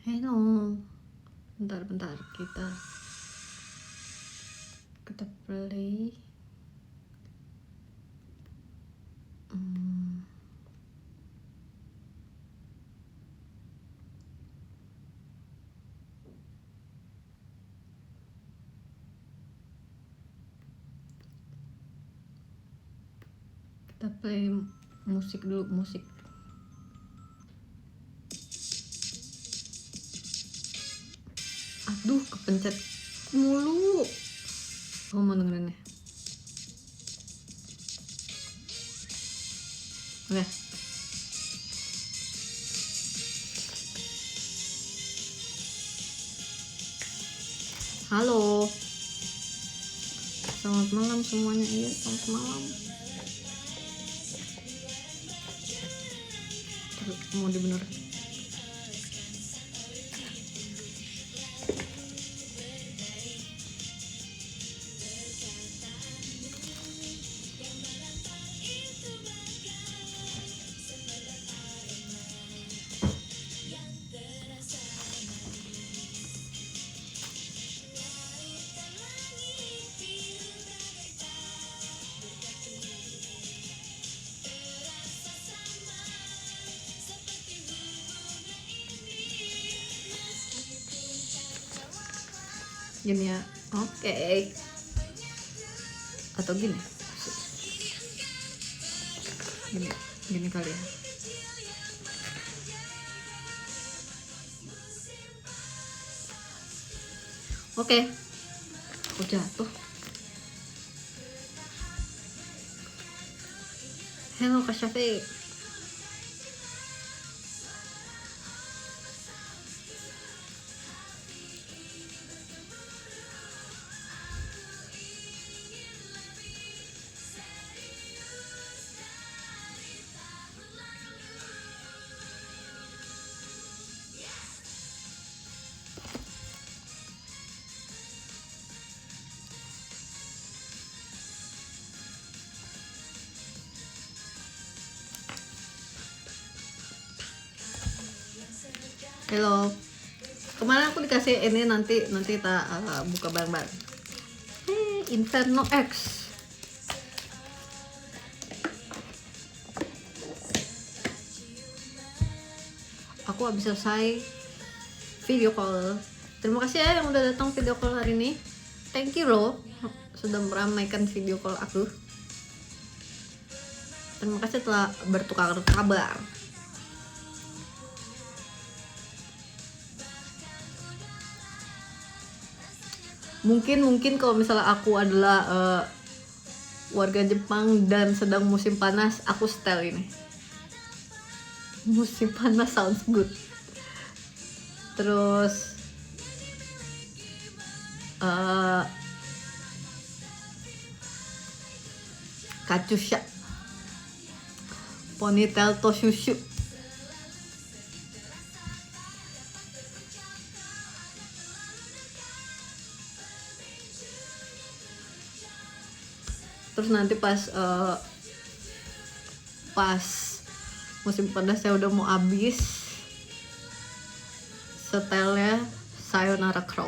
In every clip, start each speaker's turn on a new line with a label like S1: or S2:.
S1: Hello, bentar kita play. Kita play musik dulu, musik. Aduh, kepencet mulu. Oh, mau dengerin ya? Oke. Halo. Selamat malam semuanya. Iya, selamat malam. Terus mau dibenerin. Gini ya, oke. Atau gini kali ya. Oke. Aku jatuh. Halo Kak Syafiq. Halo. Kemarin aku dikasih ini, nanti kita buka bareng-bareng. Inferno X. Aku habis selesai video call. Terima kasih ya yang udah datang video call hari ini. Thank you loh sudah meramaikan video call aku. Terima kasih telah bertukar kabar. Mungkin kalau misalnya aku adalah warga Jepang dan sedang musim panas, aku setel ini. Musim panas sounds good. Terus Katyusha, ponytail to shushu. Terus nanti pas musim panasnya udah mau habis, setelnya Sayonara Crow.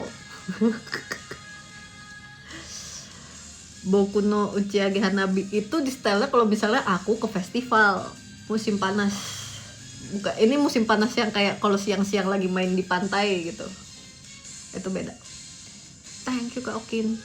S1: Boku no Uchiage Hanabi itu di setelnya kalau misalnya aku ke festival musim panas. Bukan, ini musim panas yang kayak kalau siang-siang lagi main di pantai gitu. Itu beda. Thank you Kak Okin.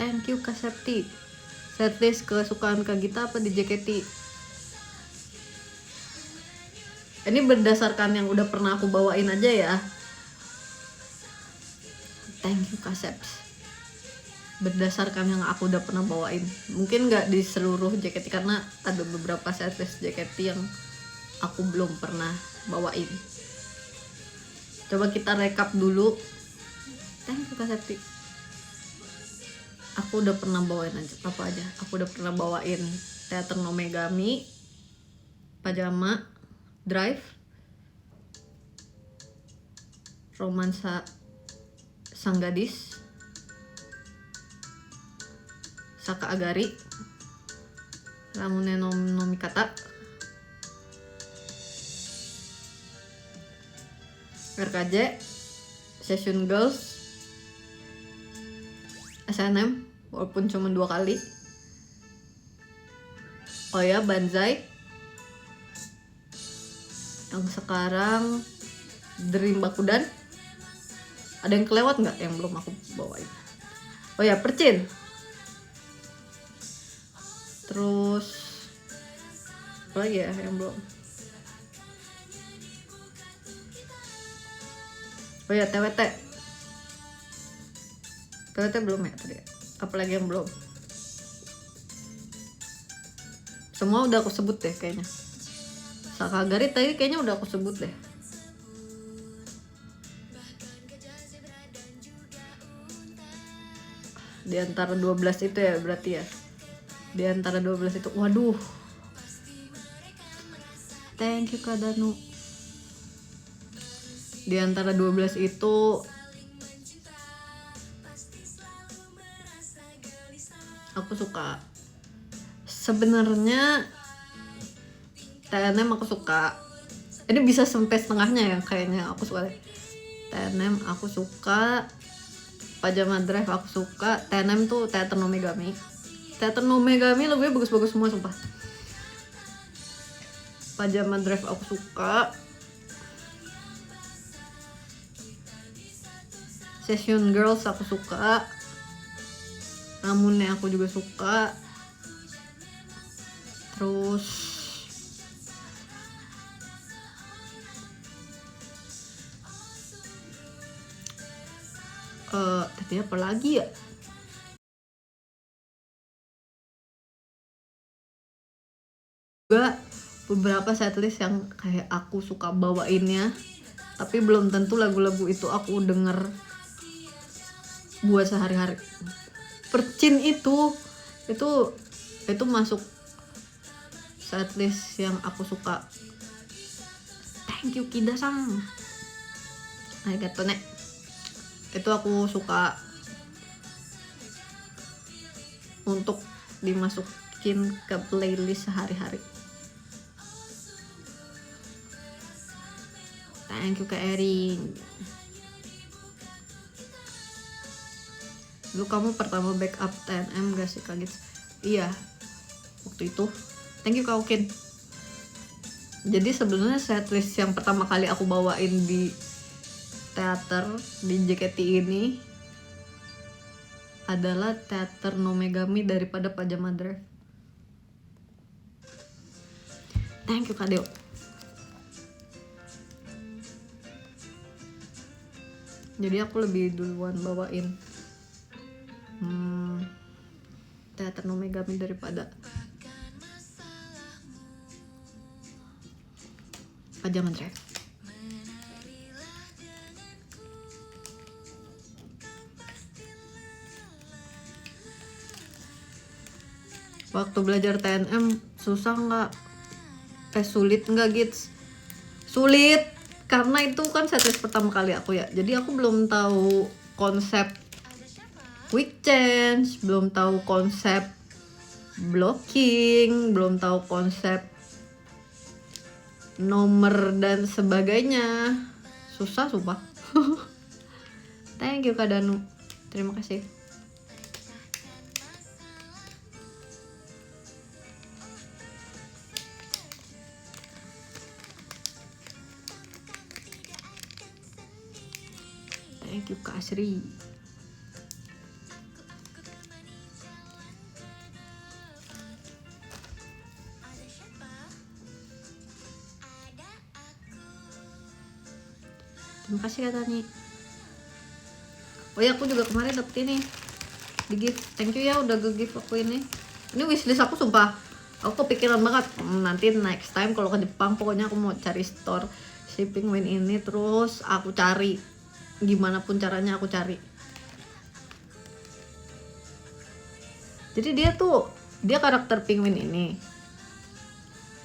S1: Thank you Kak Septi. Setlist kesukaan Kak Gita apa di JKT? Ini berdasarkan yang udah pernah aku bawain aja ya. Thank you Kak Seps. Berdasarkan yang aku udah pernah bawain. Mungkin gak di seluruh JKT karena ada beberapa setlist JKT yang aku belum pernah bawain. Coba kita rekap dulu. Thank you Kak Septi. Aku udah pernah bawain apa aja. Aku udah pernah bawain Teater no Megami, Pajama, Drive, Romansa Sang Gadis, Saka Agari, Ramune no Mikata, RKJ, Session Girls, SNM walaupun cuma 2 kali, oh ya Banzai, yang sekarang Dream Bakudan. Ada yang kelewat nggak yang belum aku bawain? Oh ya Percin. Terus apa lagi ya yang belum? Oh ya TWT. TWT belum ya tadi. Apalagi yang belum? Semua udah aku sebut deh kayaknya. Sakagari tadi kayaknya udah aku sebut deh. Di antara 12 itu ya berarti ya. Di antara 12 itu. Waduh. Thank you Kak Danu. Di antara 12 itu aku suka. Sebenarnya TNM aku suka. Ini bisa sampai setengahnya ya kayaknya aku suka. TNM aku suka. Pajama Drive aku suka. TNM tuh Teater no Megami. Teater no Megami lagunya bagus-bagus semua sumpah. Pajama Drive aku suka. Session Girls aku suka. Ramune aku juga suka. Terus tapi apa lagi ya? Juga beberapa setlist yang kayak aku suka bawainnya, tapi belum tentu lagu-lagu itu aku denger buat sehari-hari. Percin itu masuk setlist yang aku suka. Thank you Kida-san. Arigato ne. Itu aku suka untuk dimasukin ke playlist sehari-hari. Thank you Kak Erin. Dulu kamu pertama backup TNM gak sih kaget? Iya, waktu itu. Thank you Kak Ukin. Jadi sebenarnya setlist yang pertama kali aku bawain di teater di JKT ini adalah Teater no Megami daripada Pajama Drive. Thank you Kak Deo. Jadi aku lebih duluan bawain Teater no Megami daripada Pajama Drive. Waktu belajar TNM susah nggak? Sulit nggak Gits? Sulit, karena itu kan setlist pertama kali aku ya. Jadi aku belum tahu konsep quick change, belum tahu konsep blocking, belum tahu konsep nomor dan sebagainya. Susah sumpah. Thank you Kak Danu. Terima kasih. Thank you Kak Sri. Terima kasih Kak Tani. Oh ya, aku juga kemarin dapet ini di gift. Thank you ya udah nge-gift aku ini. Ini wishlist aku sumpah. Aku kepikiran banget nanti next time kalau ke Jepang pokoknya aku mau cari store shipping win ini, terus aku cari gimana pun caranya aku cari. Jadi dia karakter penguin ini,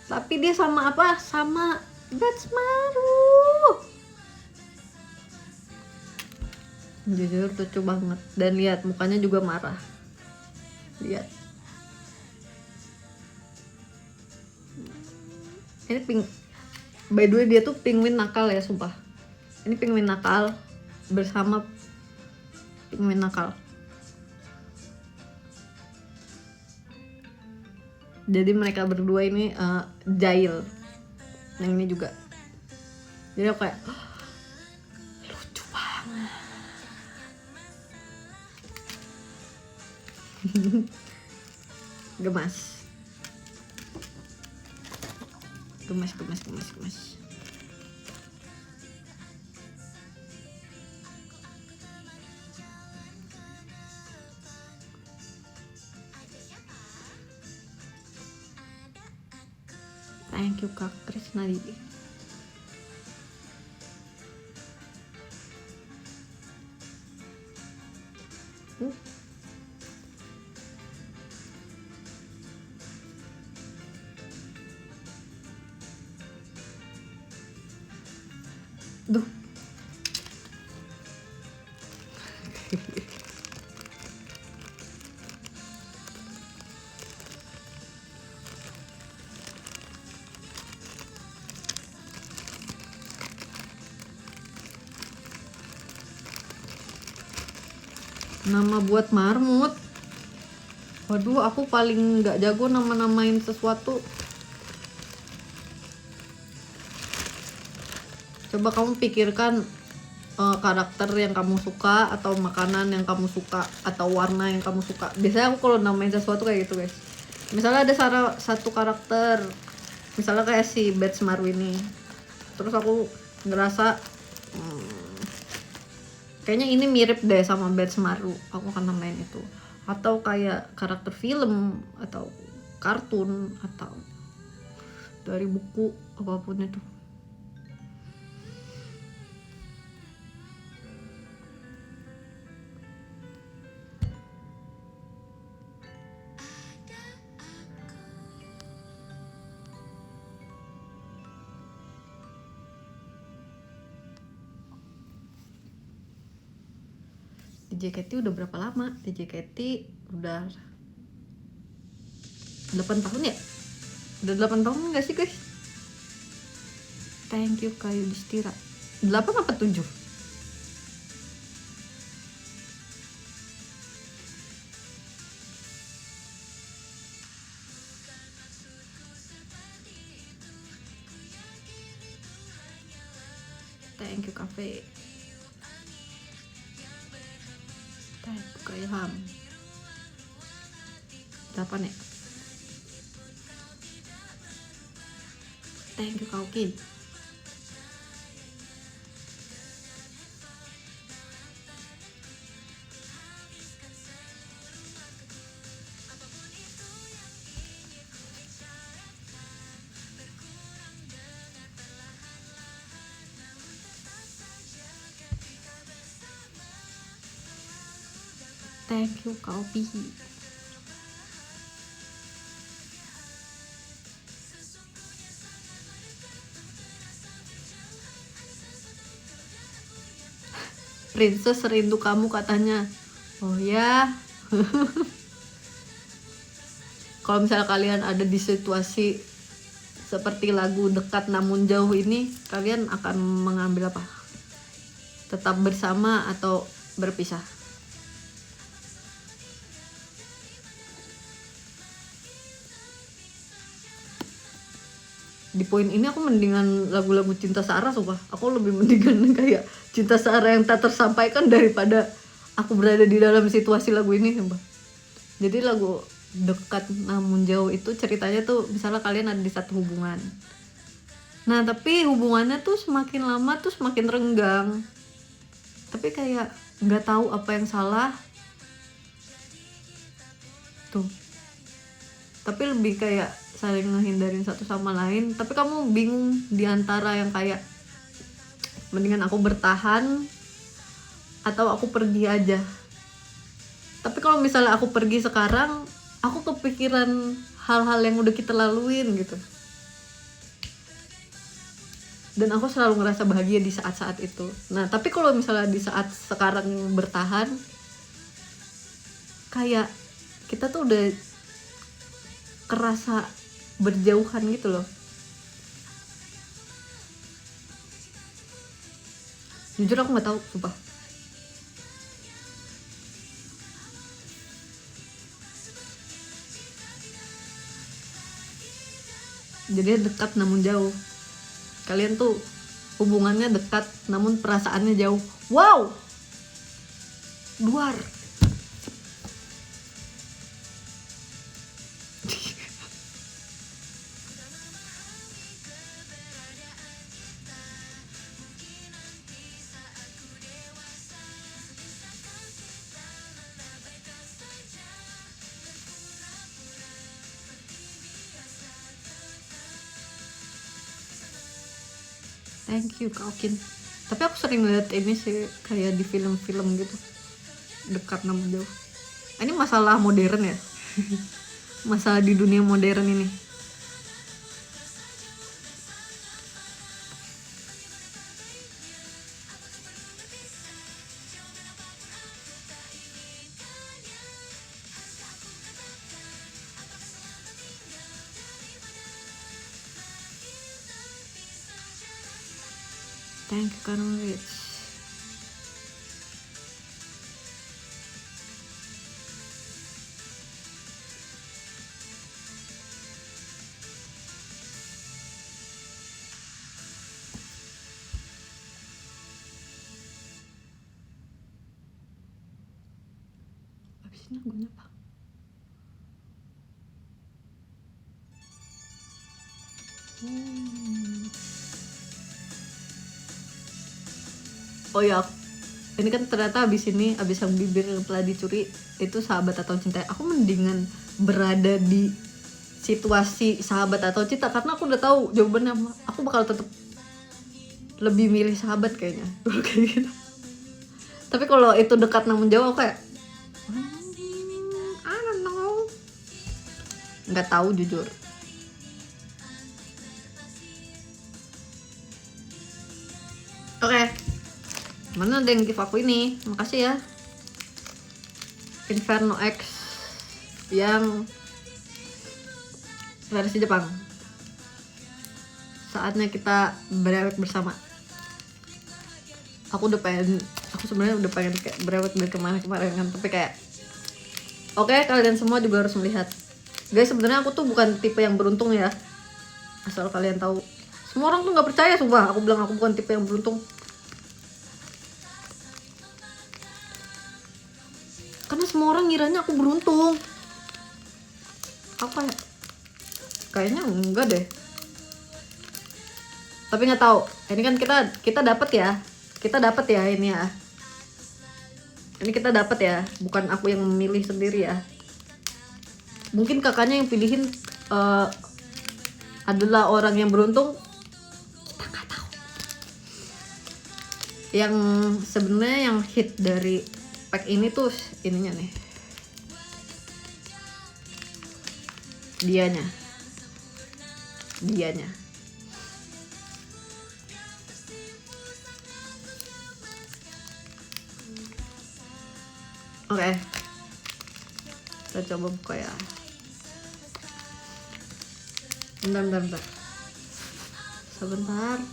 S1: tapi dia sama apa? Sama Betsmaru. Jujur lucu banget. Dan lihat mukanya juga marah. Lihat. Ini by the way dia tuh penguin nakal ya, sumpah. Ini penguin nakal bersama penguin nakal. Jadi mereka berdua ini jahil. Yang ini juga. Jadi aku kayak lucu banget. Gemas. Thank you Kak Krisna Didi. Duh. Nama buat marmut. Waduh, aku paling nggak jago nama-namain sesuatu. Coba kamu pikirkan karakter yang kamu suka, atau makanan yang kamu suka, atau warna yang kamu suka. Biasanya aku kalau namain sesuatu kayak gitu guys. Misalnya ada satu karakter, misalnya kayak si Betsmaru ini, terus aku ngerasa kayaknya ini mirip deh sama Betsmaru, aku akan namain itu. Atau kayak karakter film, atau kartun, atau dari buku, apapun itu. JKT udah berapa lama? JKT udah 8 tahun ya? Udah 8 tahun gak sih guys? Thank you Kak Yudhistira. 8 apa 7? Thank you Cafe. Kak Ilham 8 ya. Thank you Kaukin. Thank you Kak Opi. Princess rindu kamu katanya. Oh ya. Kalau misalnya kalian ada di situasi seperti lagu Dekat Namun Jauh ini, kalian akan mengambil apa? Tetap bersama atau berpisah? Di poin ini aku mendingan lagu-lagu Cinta Searah, sumpah. Aku lebih mendingan kayak Cinta Searah yang tak tersampaikan daripada aku berada di dalam situasi lagu ini, sumpah. Jadi lagu Dekat Namun Jauh itu ceritanya tuh misalnya kalian ada di satu hubungan. Nah, tapi hubungannya tuh semakin lama tuh semakin renggang. Tapi kayak nggak tahu apa yang salah. Tuh. Tapi lebih kayak saling ngehindarin satu sama lain, tapi kamu bingung di antara yang kayak mendingan aku bertahan atau aku pergi aja. Tapi kalau misalnya aku pergi sekarang, aku kepikiran hal-hal yang udah kita laluin gitu. Dan aku selalu ngerasa bahagia di saat-saat itu. Nah, tapi kalau misalnya di saat sekarang bertahan, kayak kita tuh udah kerasa berjauhan gitu loh. Jujur aku nggak tahu, sumpah. Jadi dekat namun jauh. Kalian tuh hubungannya dekat namun perasaannya jauh. Wow, luar. Thank you Kak Okin. Tapi aku sering lihat ini sih kayak di film-film gitu, dekat namun jauh. Ini masalah modern ya. Masalah di dunia modern ini. Thank you Karen Rich. Habis ini lagunya apa? Oh ya, ini kan ternyata abis yang bibir telah dicuri itu sahabat atau cinta. Aku mendingan berada di situasi sahabat atau cinta karena aku udah tahu jawabannya. Aku bakal tetap lebih milih sahabat kayaknya. Kayak gitu. Tapi kalau itu dekat namun jauh aku kayak I don't know. Nggak tahu jujur. Oke. Mana ada yang give aku ini? Makasih ya. Inferno X yang versi Jepang. Saatnya kita berewek bersama. Aku sebenarnya udah pengen kayak berewek dari kemarin kan, tapi kayak oke, kalian semua juga harus melihat. Guys, sebenarnya aku tuh bukan tipe yang beruntung ya. Asal kalian tahu. Semua orang tuh nggak percaya, sumpah. Aku bilang aku bukan tipe yang beruntung. Karena semua orang ngiranya aku beruntung. Apa ya? Kayaknya enggak deh. Tapi nggak tahu. Ini kan kita dapat ya. Kita dapat ya ini ya. Ini kita dapat ya. Bukan aku yang memilih sendiri ya. Mungkin kakaknya yang pilihin adalah orang yang beruntung. Kita nggak tahu. Yang sebenarnya yang hit dari pack ini tuh ininya nih, dianya oke. Kita coba buka ya. Bentar sebentar.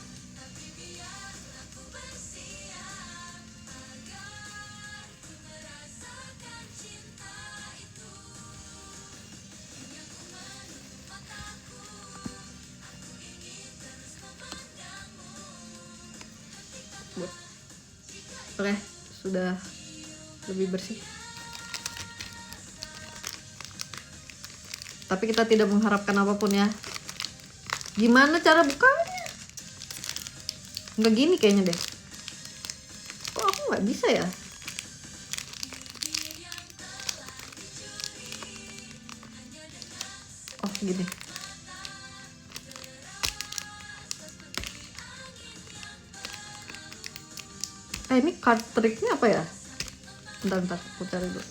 S1: Oke, sudah lebih bersih. Tapi kita tidak mengharapkan apapun ya. Gimana cara bukanya? Nggak gini kayaknya deh. Kok aku nggak bisa ya? Oh gini. Ini card triknya apa ya? Bentar, aku cari dulu.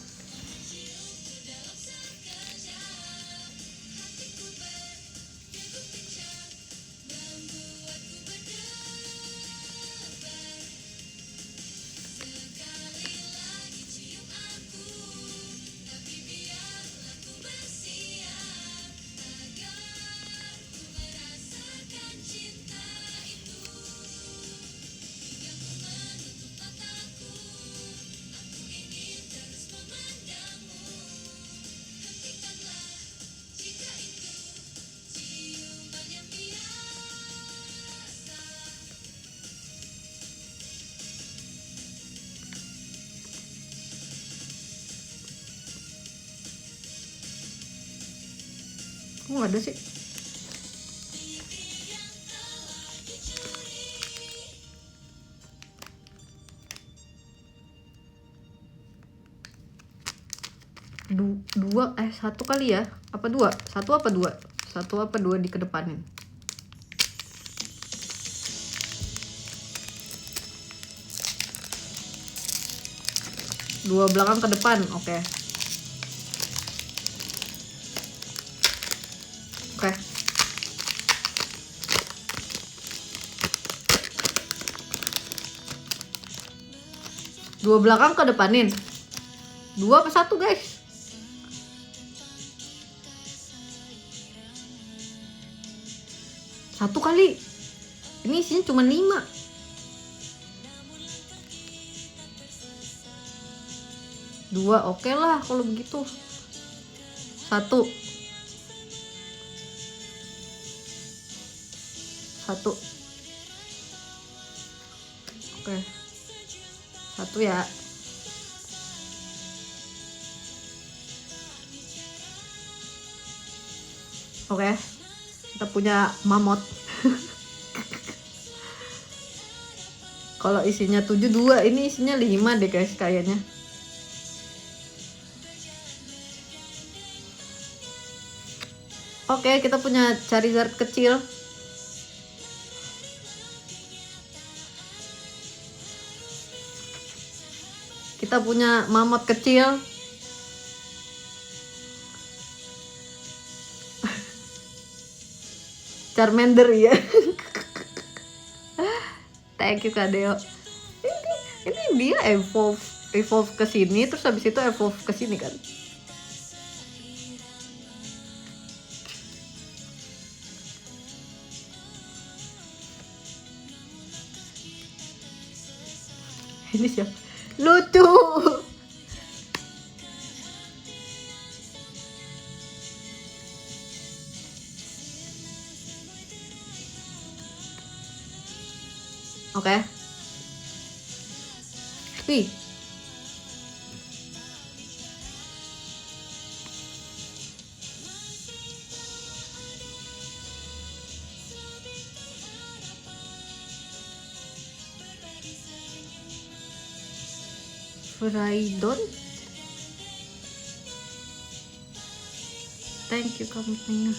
S1: Nggak ada sih. Satu kali ya? Apa dua? Satu apa dua? Satu apa dua dikedepanin? Dua belakang ke depan, oke. Oke. Dua belakang ke depanin. Dua apa satu, guys? Satu kali. Ini isinya cuma 5. Dua, oke lah kalau begitu. Satu. Oke. Satu ya. Oke. Kita punya mamot. Kalau isinya 7, 2, ini isinya 5 deh guys kayaknya. Oke, kita punya Charizard kecil. Kita punya mamot kecil. Charmander ya. Thank you Kak Deo. Ini dia evolve ke sini, terus habis itu evolve ke sini kan. Ini siapa? Lucu. Oke. Wih. Furaidon. Thank you kamunya.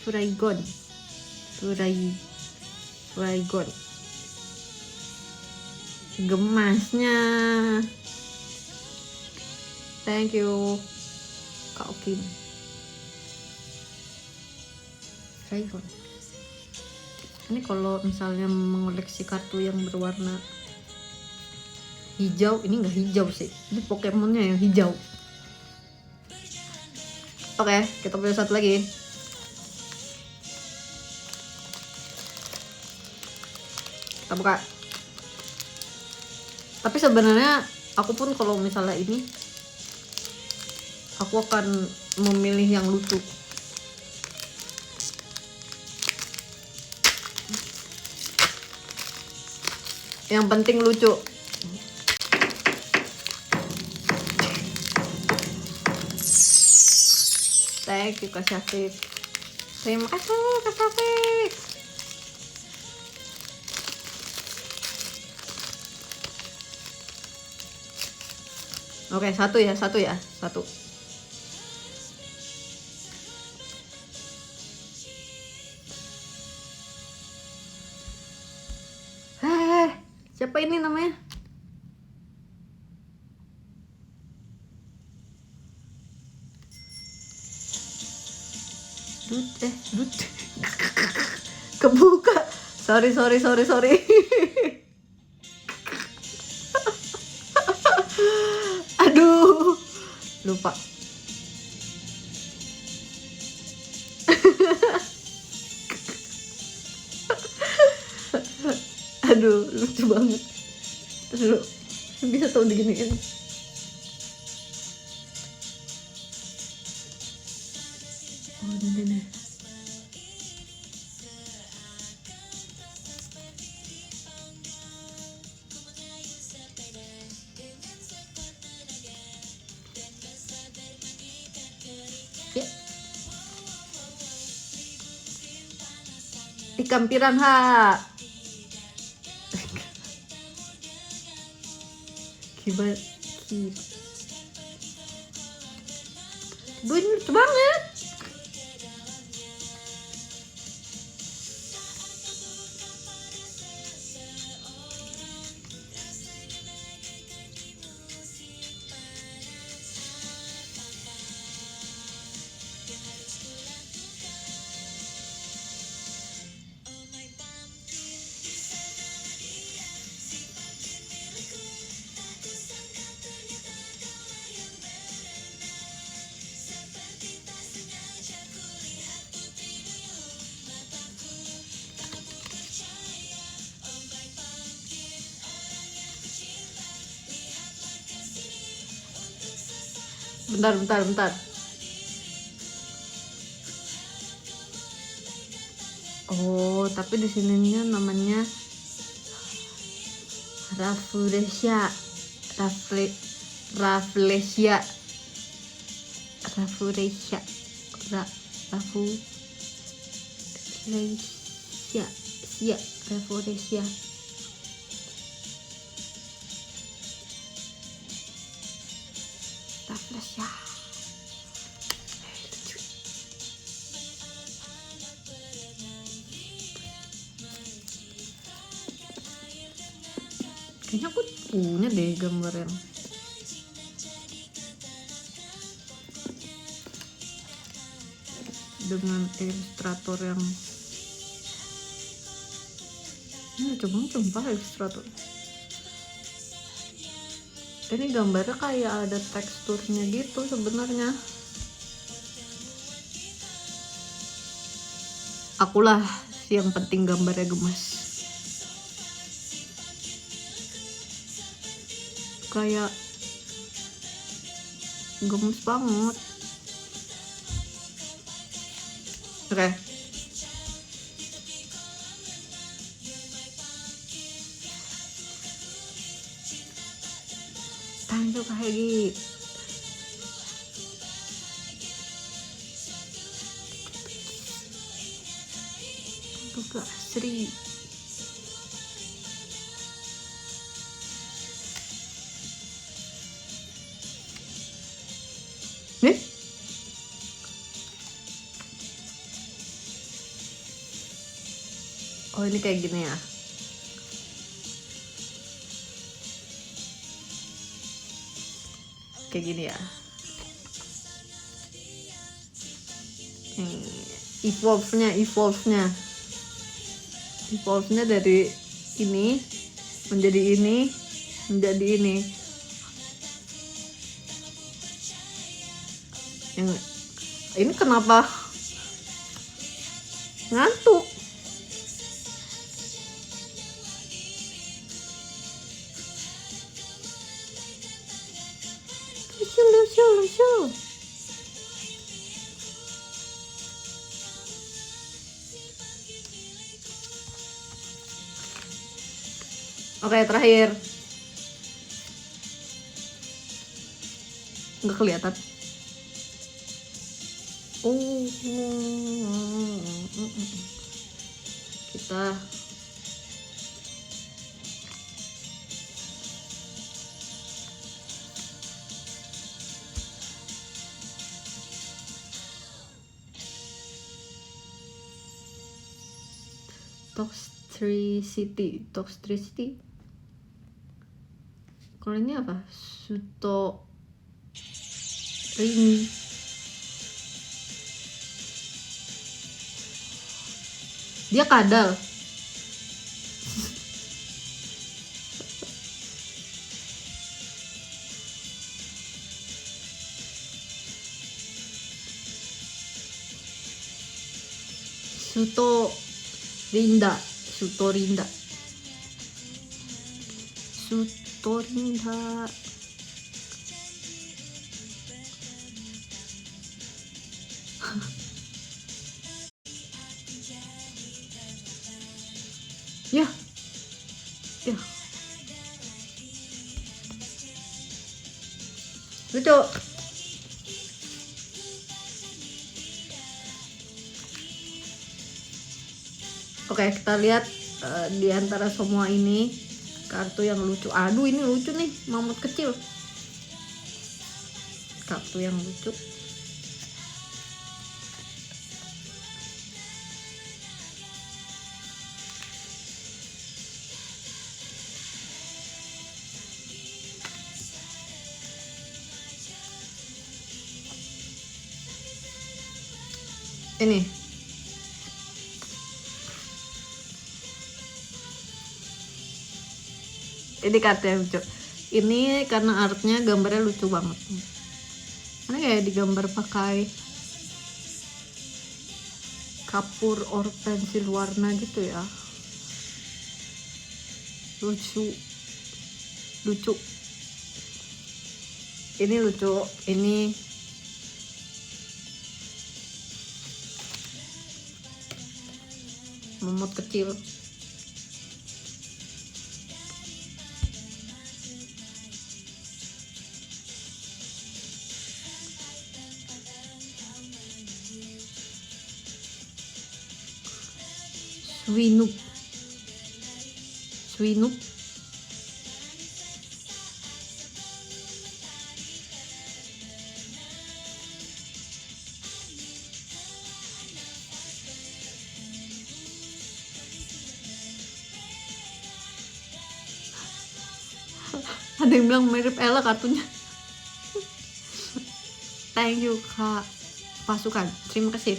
S1: Furaigon. Gemasnya. Thank you Kak Okin. Furaigon. Ini kalau misalnya mengoleksi kartu yang berwarna hijau, ini nggak hijau sih, ini Pokemonnya yang hijau. Oke, kita punya satu lagi. Kita buka. Tapi sebenarnya aku pun kalau misalnya ini, aku akan memilih yang lucu. Yang penting lucu. Thank you Kak Syafiq. Terima kasih Kak Syafiq. Oke, satu ya. Siapa ini namanya? Dut. Kebuka. Sorry. Aduh, lupa. Aduh, lucu banget. Aduh, bisa tahu diginiin. Oh, ini. ikan piranha. Kiba. Gue ini lucu banget. Bentar. Oh, tapi di sininya namanya Rafflesia. Rafflesia. Kayaknya aku punya deh gambar yang dengan ilustrator yang ini coba ilustrator. Ini gambarnya kayak ada teksturnya gitu sebenarnya. Akulah yang penting gambarnya gemas. Kayak gemes banget. Oke. Tanjung Kahegi. Juga Sri. Nih? Oh, ini kayak gini ya. Kayak gini ya. Evolve-nya dari ini menjadi ini. Ini kenapa ngantuk? Lucu. Oke, terakhir. Nggak kelihatan. Kita Toxtricity. Kalau ini apa? Rini. Dia kadal. Sutorinda. Ya. Lucu. Oke. Oke, kita lihat di antara semua ini kartu yang lucu. Aduh, ini lucu nih, mamut kecil. Kartu yang lucu. Ini kartu yang lucu. Ini karena artnya, gambarnya lucu banget. Ini kayak digambar pakai kapur or pensil warna gitu ya. Lucu. Ini lucu. Ini mamut kecil. Swinup. Ada yang bilang mirip Ella kartunya. Thank you Kak Pasukan, terima kasih.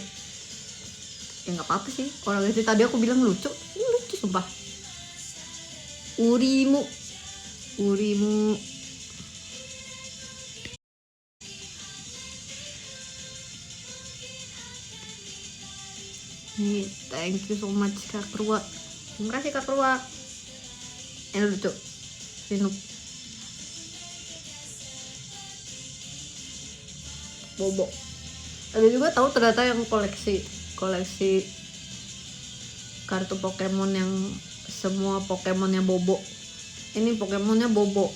S1: Ya nggak apa-apa sih, orang itu tadi aku bilang lucu. Ini lucu sumpah. Urimu. Nih, thank you so much Kak Krua. Terima kasih Kak Krua. Ini lucu. Sinup. Bobo. Ada juga tahu ternyata yang koleksi kartu Pokemon yang semua Pokemonnya Bobo. Ini Pokemonnya Bobo.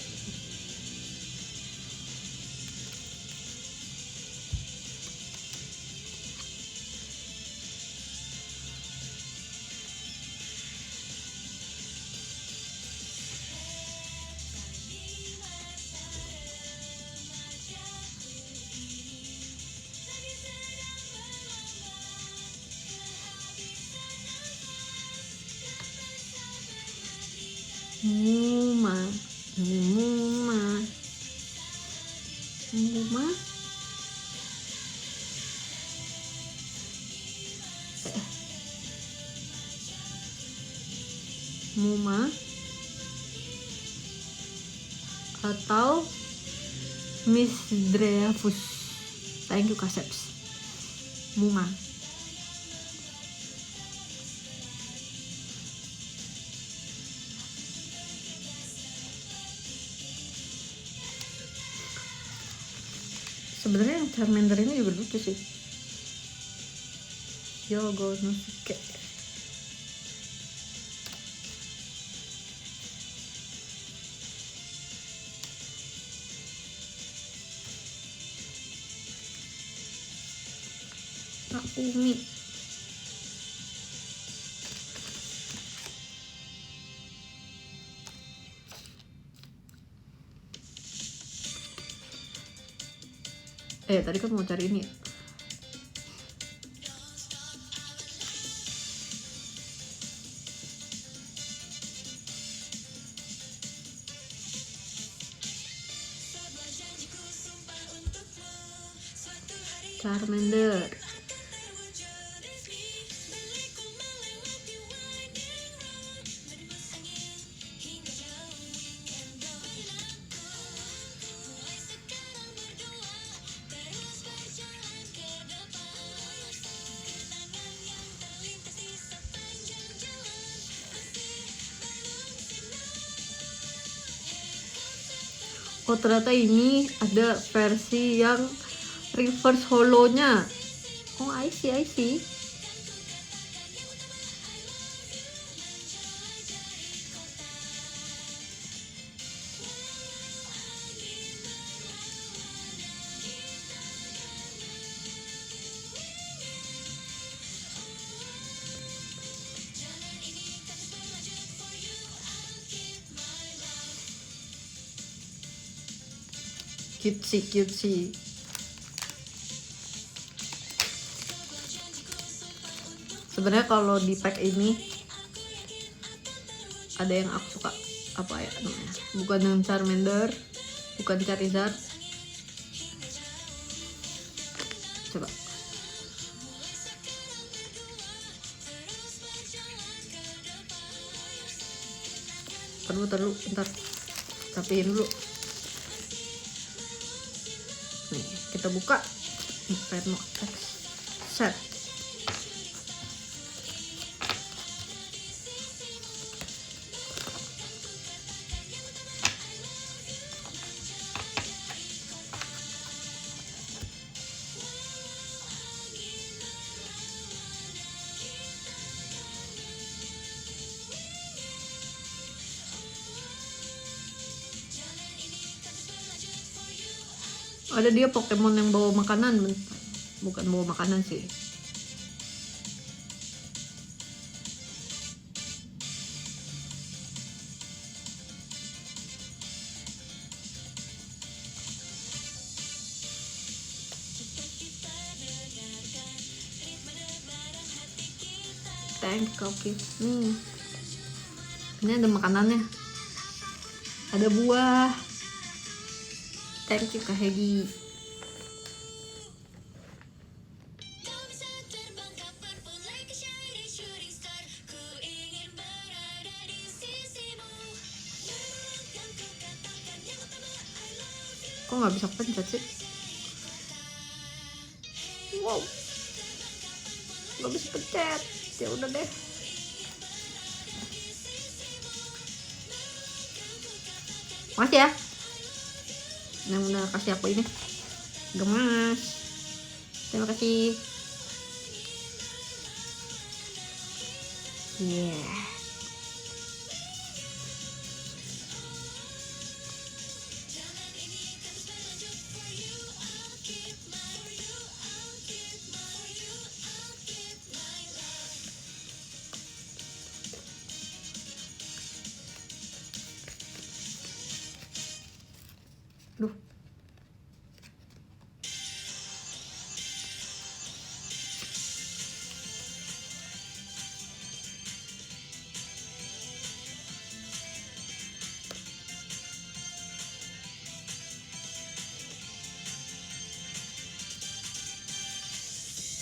S1: Muma. Atau Miss Dreafus. Thank you Kaseps. Muma. Sebenarnya yang Charmander ini juga lucu sih. Yogonosuke. Takumi. Tadi kan mau cari ini ya. Charmander. Oh ternyata ini ada versi yang reverse holonya. Oh I see. cutesy. Sebenarnya kalau di pack ini ada yang aku suka, apa ya namanya, bukan yang Charmander, bukan Charizard. Coba taruh ntar rapiin dulu. Nih kita buka Inferno X set. Ada dia Pokemon yang bawa makanan, bukan bawa makanan sih. Thank you. Ini ada makanannya, ada buah. Thank you Kak Hedi. Kok nggak bisa pencet sih? Wow, nggak bisa pencet. Ya udah deh. Makasih ya yang udah kasih aku ini gemas. Terima kasih. Yeah. Duh.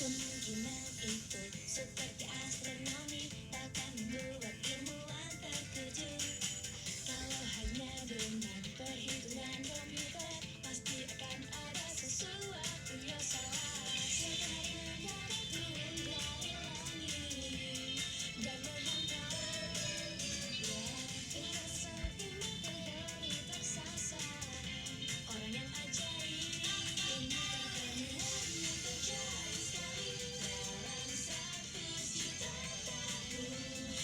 S2: Kemungkinan itu seperti astronomi takkan membuat ilmuwan terkejut. Kalau hanya dengan perhitungan komputer pasti akan ada sesuatu yang salah. Sekali negara turun dari langit dan membongkar, ya tidak seperti meteori tersasar. Orang yang ajaib ini pertemuannya terjadi sekali dalam 100 juta tahun.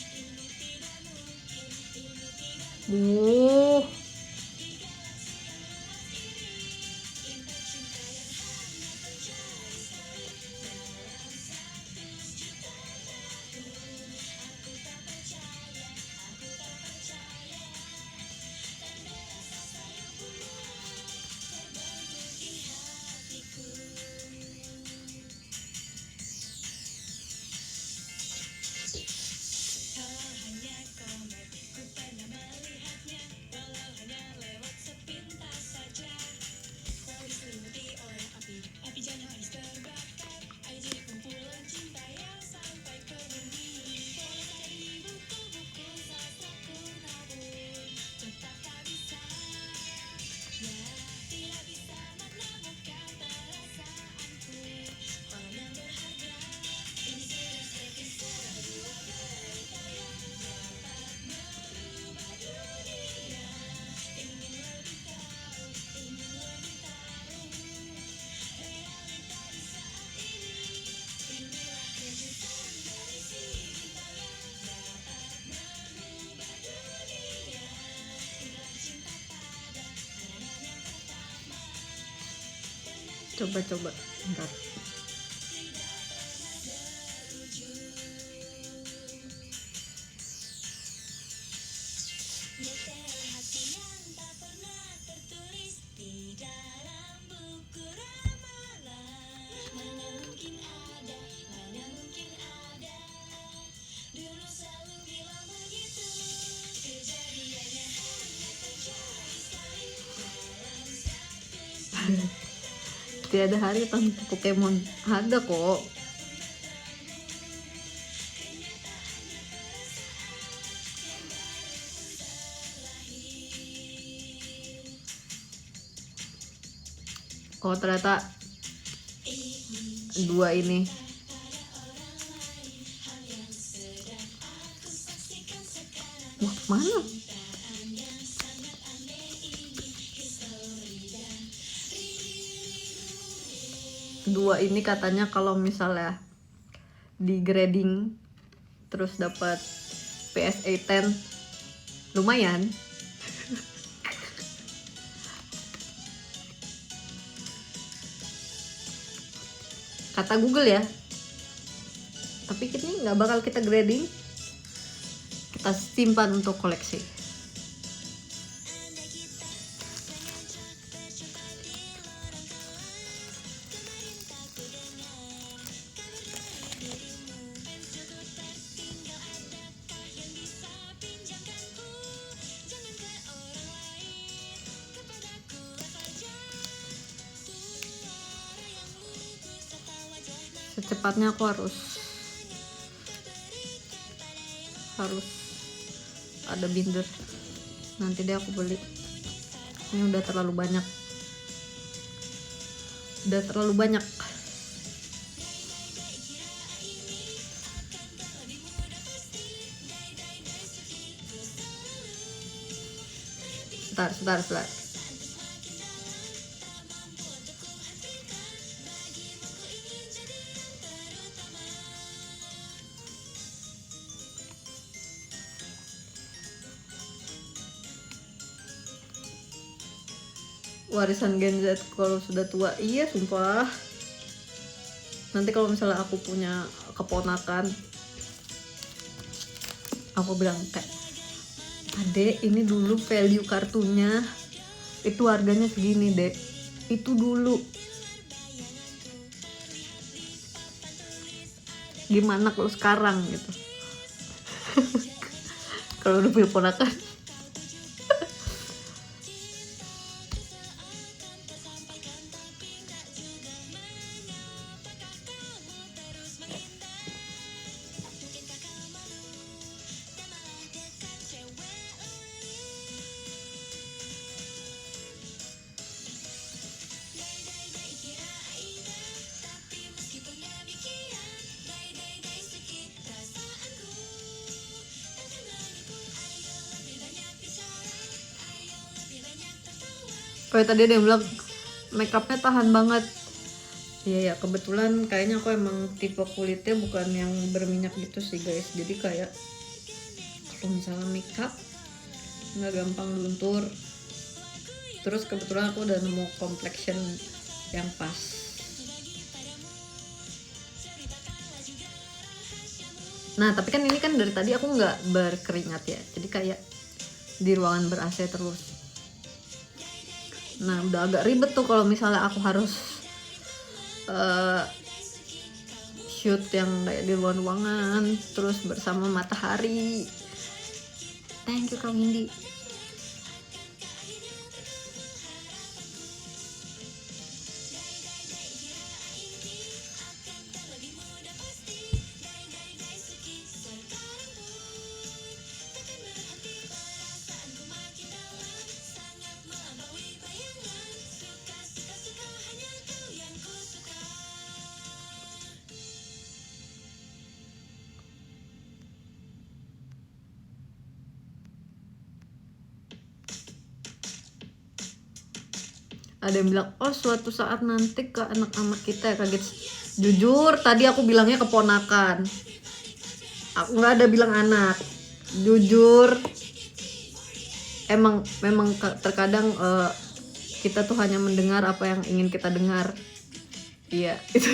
S2: Ini tidak mungkin, ini tidak mungkin. Di galaksi yang luas ini, indah cinta yang hanya terjadi sekali dalam 100 juta tahun. Aku tak percaya, aku tak percaya. Tanda rasa sayang puluhan terbentuk di hatiku. Kalau hanya komet, ku pernah melihatnya, walau hanya lewat sepintas saja. Walau diselimuti oleh api, api jangan harus terbakar. Ayo jadi kumpulan cinta yang sampai ke bumi. Boleh cari buku-buku sastra kuno pun tetap tak bisa, ya tidak bisa menemukan perasaanku. Orang yang berharga, ini sudah seperti sebuah berita yang dapat merubah dunia. Ingin lebih tahu, ingin lebih tahu realita di saat ini. Inilah kejutan dari si bintang yang dapat merubah dunia. Inilah cinta pada pandangan yang pertama.
S1: Coba ntar.
S2: Misteri hati yang tak pernah tertulis di dalam
S1: Tiada hari tanpa Pokemon. Ada kok. Oh ternyata dua ini. Wah mana? Dua ini katanya kalau misalnya di grading terus dapat PSA 10 lumayan. Kata Google ya. Tapi ini nggak bakal kita grading, kita simpan untuk koleksi. Secepatnya aku harus ada binder. Nanti deh aku beli. Ini udah terlalu banyak. Sebentar. Warisan Gen Z kalau sudah tua, iya sumpah. Nanti kalau misalnya aku punya keponakan, aku bilang kayak, adek ini dulu value kartunya itu harganya segini dek, itu dulu. Gimana kalau sekarang gitu. Kalau udah punya ponakan. Kayak tadi ada yang bilang makeupnya tahan banget. Iya ya, kebetulan kayaknya aku emang tipe kulitnya bukan yang berminyak gitu sih guys. Jadi kayak kalau misalnya makeup nggak gampang luntur. Terus kebetulan aku udah nemu complexion yang pas. Nah tapi kan ini kan dari tadi aku nggak berkeringat ya. Jadi kayak di ruangan ber-AC terus. Nah udah agak ribet tuh kalau misalnya aku harus shoot yang kayak di luar ruangan terus bersama matahari. Thank you Kang Indi. Ada yang bilang, oh suatu saat nanti ke anak-anak kita ya kaget. Jujur tadi aku bilangnya keponakan. Aku nggak ada bilang anak. Jujur memang terkadang kita tuh hanya mendengar apa yang ingin kita dengar. Iya itu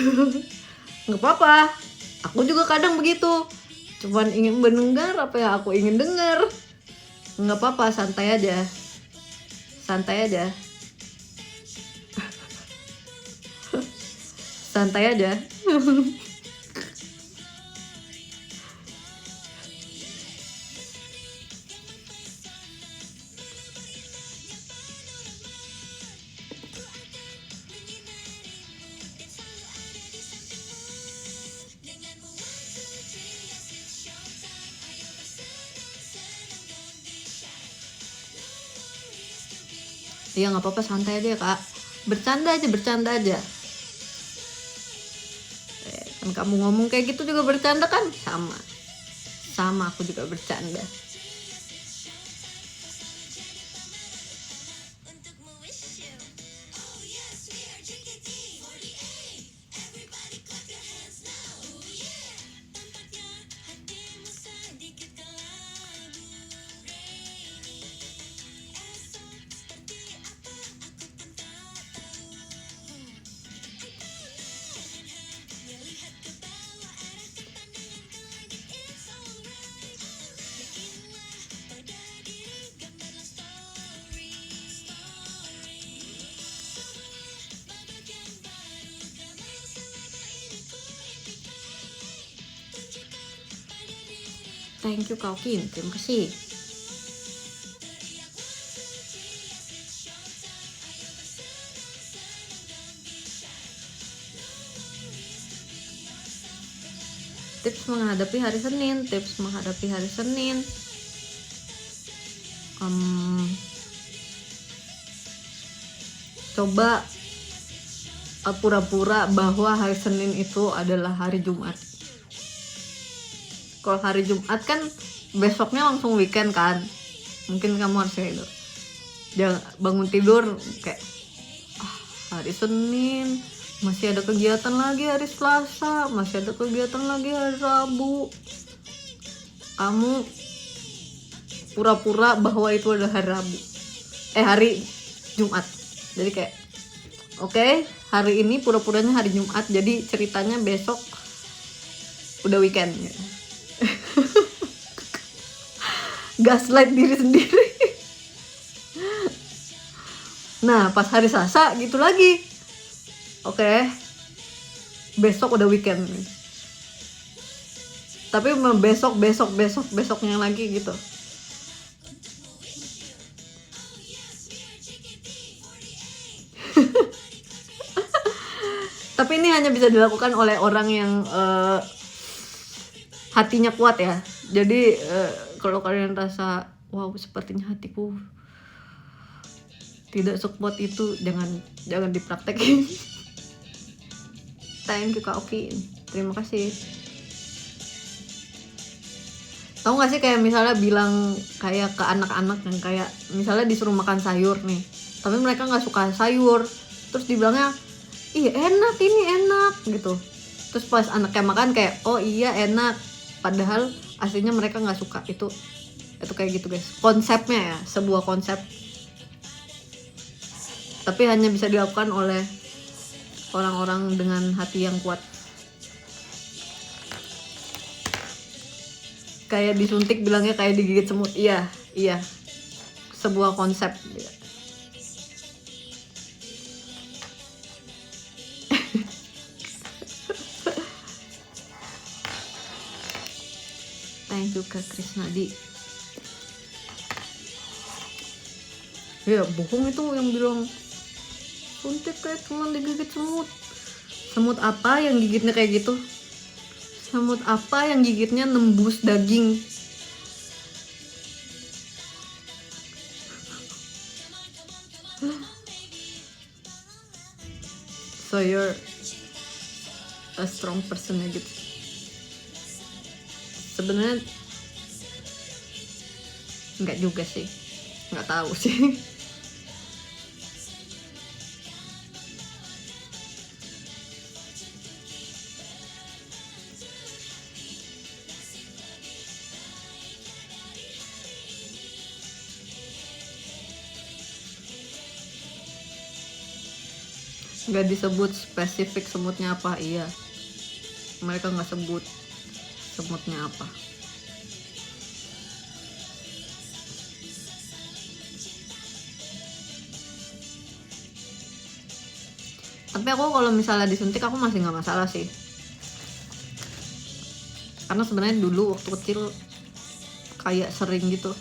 S1: nggak apa-apa. Aku juga kadang begitu. Cuman ingin mendengar apa yang aku ingin dengar. Nggak apa-apa, santai aja. Santai aja. Iya nggak apa-apa, santai aja kak, bercanda aja. Kan kamu ngomong kayak gitu juga bercanda kan, sama aku juga bercanda. Thank you Kak Okin, terima kasih. Tips menghadapi hari Senin. Coba pura-pura bahwa hari Senin itu adalah hari Jumat. Kalau hari Jumat kan besoknya langsung weekend kan, mungkin kamu harus kayak gitu. Jangan bangun tidur kayak hari Senin masih ada kegiatan lagi, hari Selasa masih ada kegiatan lagi, hari Rabu. Kamu pura-pura bahwa itu adalah hari Jumat. Jadi kayak oke, hari ini pura-puranya hari Jumat, jadi ceritanya besok udah weekend gitu. Gaslight diri sendiri. Nah pas hari Selasa gitu lagi, oke, besok udah weekend. Tapi besoknya lagi gitu. Tapi ini hanya bisa dilakukan oleh orang yang hatinya kuat ya. Jadi kalau kalian rasa wow sepertinya hatiku tidak sekuat itu, jangan dipraktekin. Thank you Kak Oki, terima kasih. Tahu nggak sih kayak misalnya bilang kayak ke anak-anak yang kayak misalnya disuruh makan sayur nih, tapi mereka nggak suka sayur, terus dibilangnya iya ini enak gitu. Terus pas anaknya makan kayak oh iya enak, padahal aslinya mereka nggak suka. Itu kayak gitu guys, konsepnya ya, sebuah konsep, tapi hanya bisa dilakukan oleh orang-orang dengan hati yang kuat. Kayak disuntik bilangnya kayak digigit semut. Iya sebuah konsep. Thank you Kak Krisnadi. Ya bohong itu yang bilang suntik kayak cuma digigit semut. Semut apa yang gigitnya kayak gitu? Semut apa yang gigitnya nembus daging? So you're a strong person ya gitu. Sebenarnya nggak juga sih, nggak tahu sih. Nggak disebut spesifik semutnya apa. Iya, mereka nggak sebut semutnya apa. Tapi aku kalau misalnya disuntik aku masih nggak masalah sih, karena sebenarnya dulu waktu kecil kayak sering gitu.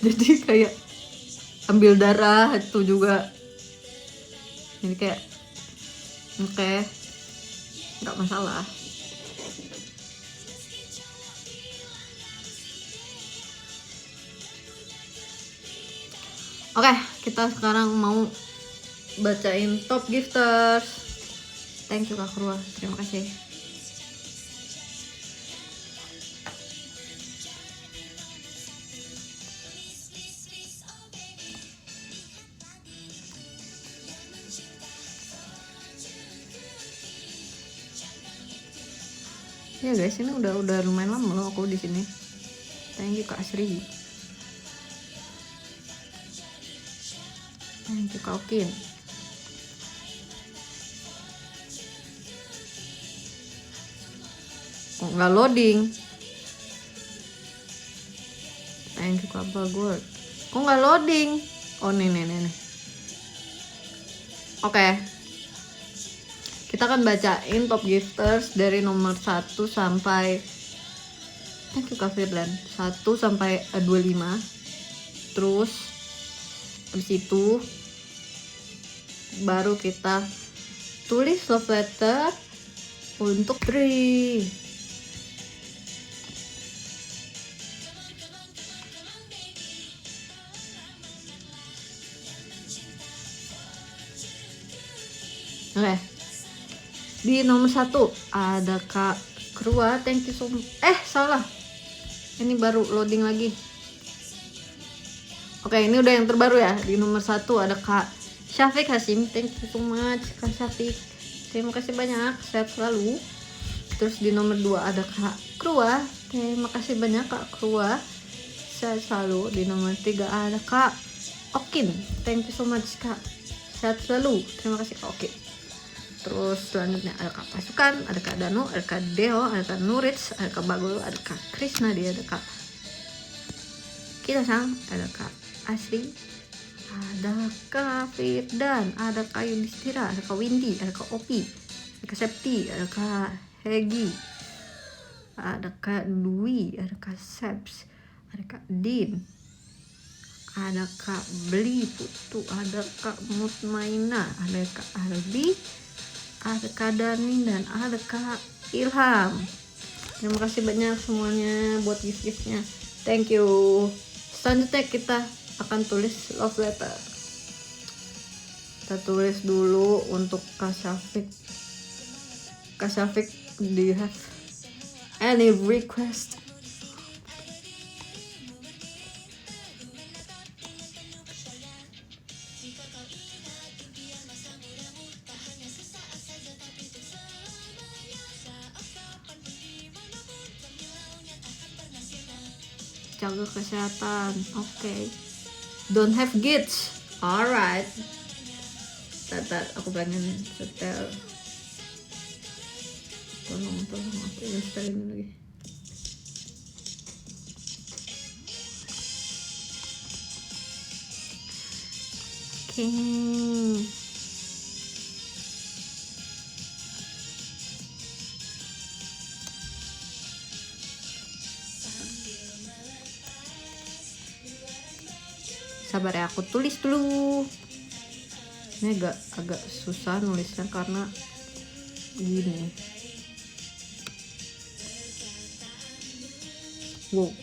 S1: Jadi kayak ambil darah itu juga, jadi kayak oke, nggak masalah. Oke, kita sekarang mau bacain top gifters. Thank you Kak Krua, terima kasih. Ya guys, ini udah lumayan lama loh aku di sini. Thank you Kak Sri. Thank you Kak Okin. Kok nggak loading? Thank you Kak Bagor. Kok nggak loading? Oh nih. Oke. Kita akan bacain top gifters dari nomor 1 sampai thank you Kak Firdan 1 sampai 25. Terus habis itu baru kita tulis love letter untuk Tri. Oke. Di nomor 1 ada Kak Krua, thank you so much. Salah. Ini baru loading lagi. Oke, ini udah yang terbaru ya. Di nomor 1 ada Kak Syafiq Hasim, thank you so much Kak Syafiq. Terima kasih banyak, sehat selalu. Terus di nomor 2 ada Kak Krua, terima kasih banyak Kak Krua, sehat selalu. Di nomor 3 ada Kak Okin, thank you so much Kak, sehat selalu. Terima kasih Kak Okin. Terus selanjutnya ada Kak Pasukan, ada Kak Danu, ada Kak Deo, ada Kak Nurits, ada Kak Bagul, ada Kak Krisna, dia ada Kak Kita Sang, ada Kak Asri, ada Kak Firdan, ada Kak Yudhistira, ada Kak Windy, ada Kak Opi, ada Kak Septi, ada Kak Hegi, ada Kak Dwi, ada Kak Seps, ada Kak Din, ada Kak Beli Putu, ada Kak Mutmaina, ada Kak Arbi, ada Kak Dani, dan ada Kak Ilham. Terima kasih banyak semuanya buat gift-giftnya, thank you. Selanjutnya kita akan tulis love letter. Kita tulis dulu untuk Kak Syafiq. Kak Syafiq, do you have any request? Jaga kesehatan, oke. Don't have kids, alright. Tata, aku pengen setel. Tolong aku instalin lagi. Oke. Sabar ya, aku tulis dulu. Ini agak susah nulisnya karena gini. Wow.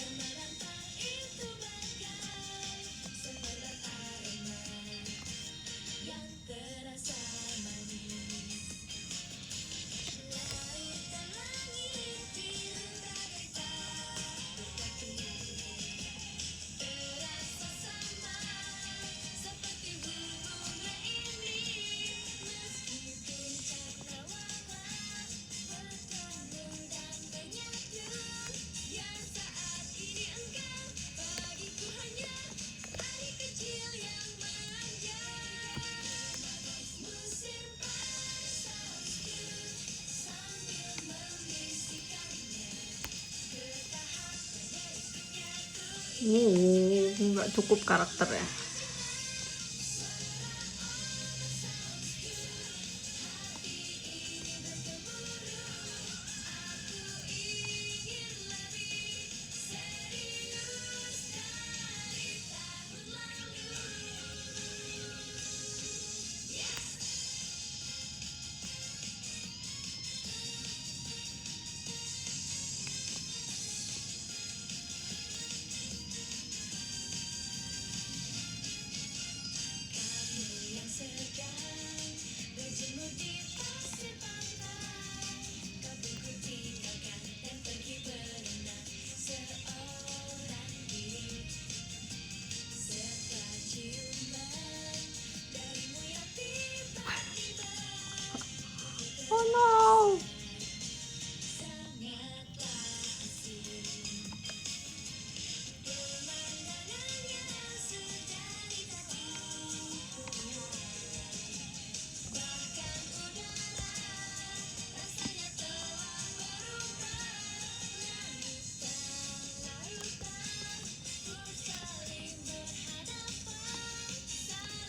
S1: Nggak cukup karakter ya.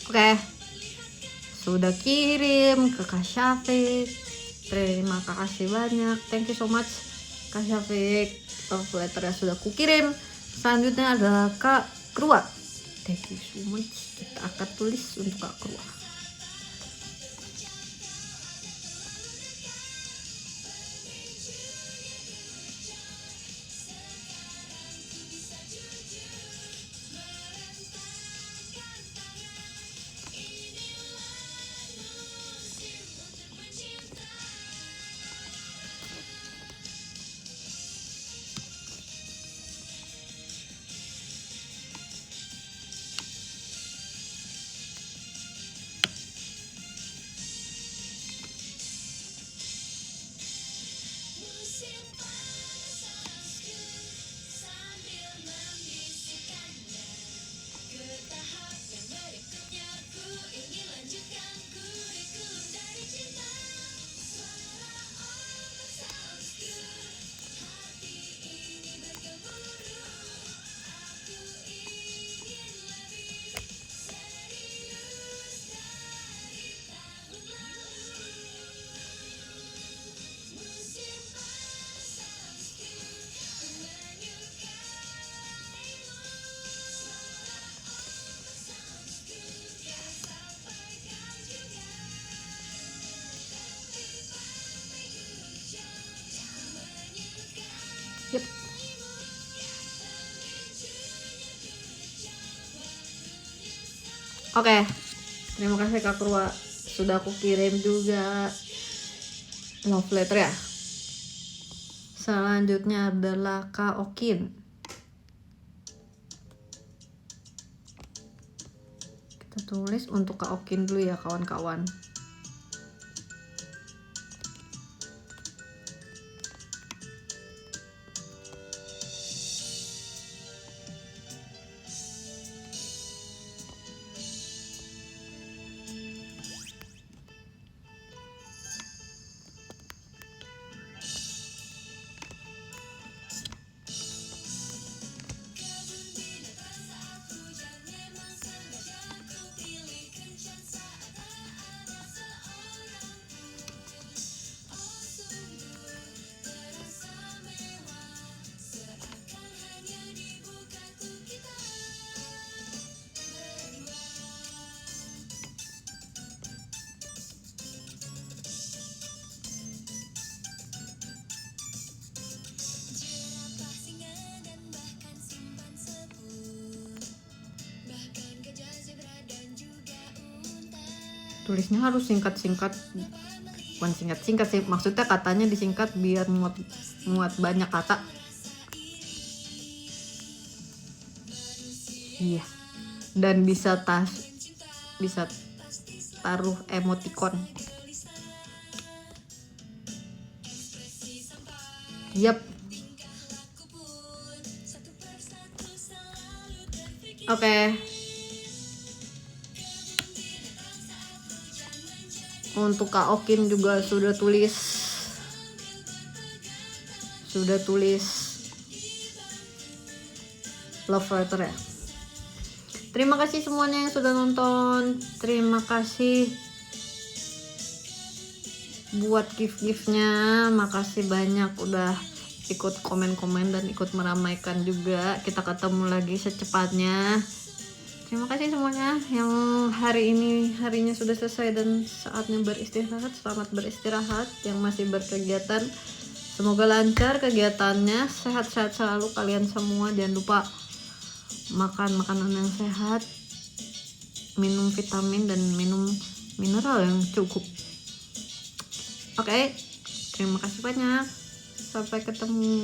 S1: Oke, sudah kirim ke Kak Syafiq. Terima kasih banyak, thank you so much Kak Syafiq. Love letternya sudah kukirim. Selanjutnya adalah Kak Krua. Thank you so much. Kita akan tulis untuk Kak Krua.
S2: Musim panasku sambil membisikkannya ke tahap yang berikutnya. Ku ingin lanjutkan kurikulum dari cinta. Suara ombak sausku, hati ini bergemuruh. Aku ingin lebih serius dari tahun lalu. Musim panasku, ku menyukaimu. Suara ombak sausku, kau sampaikan juga.
S1: Yep. Oke, terima kasih Kak Krua. Sudah aku kirim juga love letter ya. Selanjutnya adalah Kak Okin. Kita tulis untuk Kak Okin dulu ya kawan-kawan.
S2: Jerapah, singa, dan bahkan simpan sepur, bahkan gajah, zebra, dan juga unta.
S1: Tulisnya harus singkat-singkat, bukan singkat-singkat sih, maksudnya katanya disingkat biar muat banyak kata. Iya. Dan bisa taruh emoticon. Yap. Oke. Untuk Kak Okin juga sudah tulis love letter ya. Terima kasih semuanya yang sudah nonton. Terima kasih buat gift-giftnya. Makasih banyak udah ikut komen-komen dan ikut meramaikan juga. Kita ketemu lagi secepatnya. Terima kasih semuanya yang hari ini harinya sudah selesai dan saatnya beristirahat. Selamat beristirahat yang masih berkegiatan. Semoga lancar kegiatannya, sehat-sehat selalu kalian semua. Jangan lupa makan makanan yang sehat, minum vitamin dan minum mineral yang cukup. Oke, terima kasih banyak. Sampai ketemu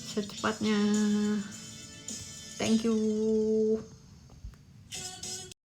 S1: secepatnya. Thank you.